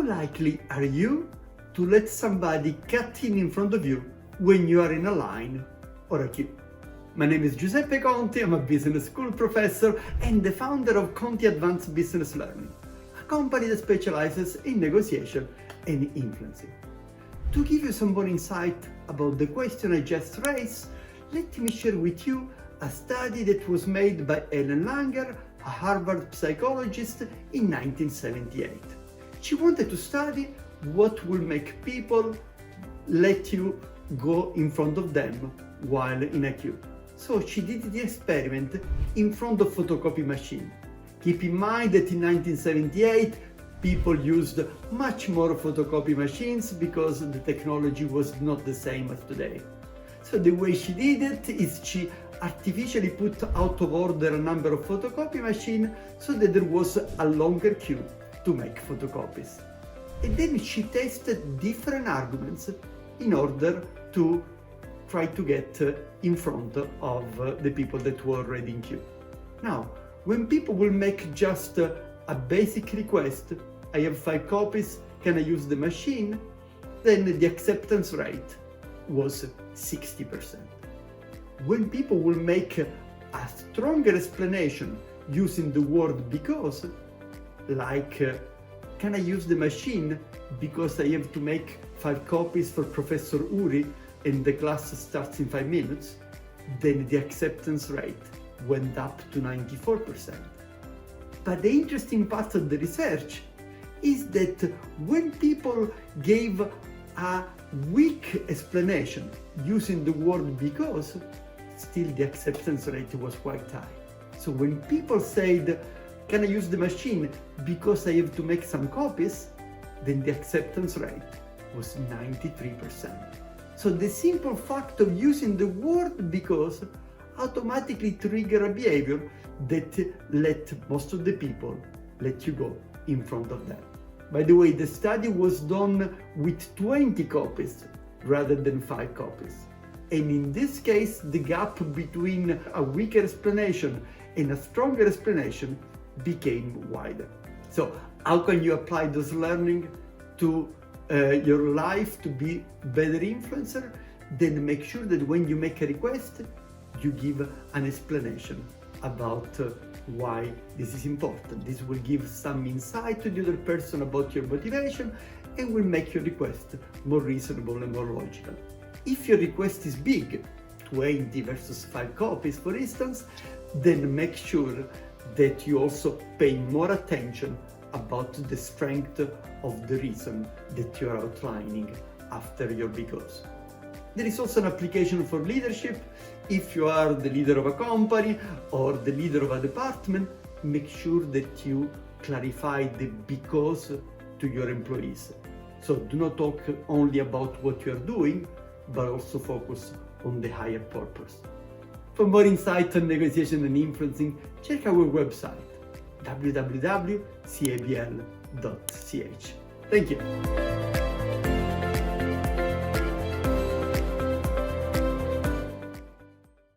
likely are you to let somebody cut in front of you when you are in a line or a queue? My name is Giuseppe Conti, I'm a business school professor and the founder of Conti Advanced Business Learning, a company that specializes in negotiation and influencing. To give you some more insight about the question I just raised, let me share with you a study that was made by Ellen Langer, a Harvard psychologist, in 1978. She wanted to study what will make people let you go in front of them while in a queue. So she did the experiment in front of photocopy machine. Keep in mind that in 1978, people used much more photocopy machines because the technology was not the same as today. So the way she did it is she artificially put out of order a number of photocopy machines so that there was a longer queue to make photocopies. And then she tested different arguments in order to try to get in front of the people that were already in queue. Now, when people will make just a basic request, I have 5 copies, can I use the machine? Then the acceptance rate was 60%. When people will make a stronger explanation using the word because, like, can I use the machine because I have to make 5 copies for Professor Uri and the class starts in 5 minutes, then the acceptance rate went up to 94%. But the interesting part of the research is that when people gave a weak explanation using the word because, still the acceptance rate was quite high. So when people said, can I use the machine because I have to make some copies, then the acceptance rate was 93%. So the simple fact of using the word because automatically trigger a behavior that let most of the people let you go in front of them. By the way, the study was done with 20 copies rather than 5 copies. And in this case, the gap between a weaker explanation and a stronger explanation became wider. So how can you apply this learning to your life to be better influencer? Then make sure that when you make a request, you give an explanation about why this is important. This will give some insight to the other person about your motivation and will make your request more reasonable and more logical. If your request is big, 20 versus 5 copies for instance, then make sure that you also pay more attention about the strength of the reason that you are outlining after your because. There is also an application for leadership. If you are the leader of a company or the leader of a department, make sure that you clarify the because to your employees. So do not talk only about what you are doing, but also focus on the higher purpose. For more insight on negotiation and influencing, check our website www.cabl.ch. Thank you.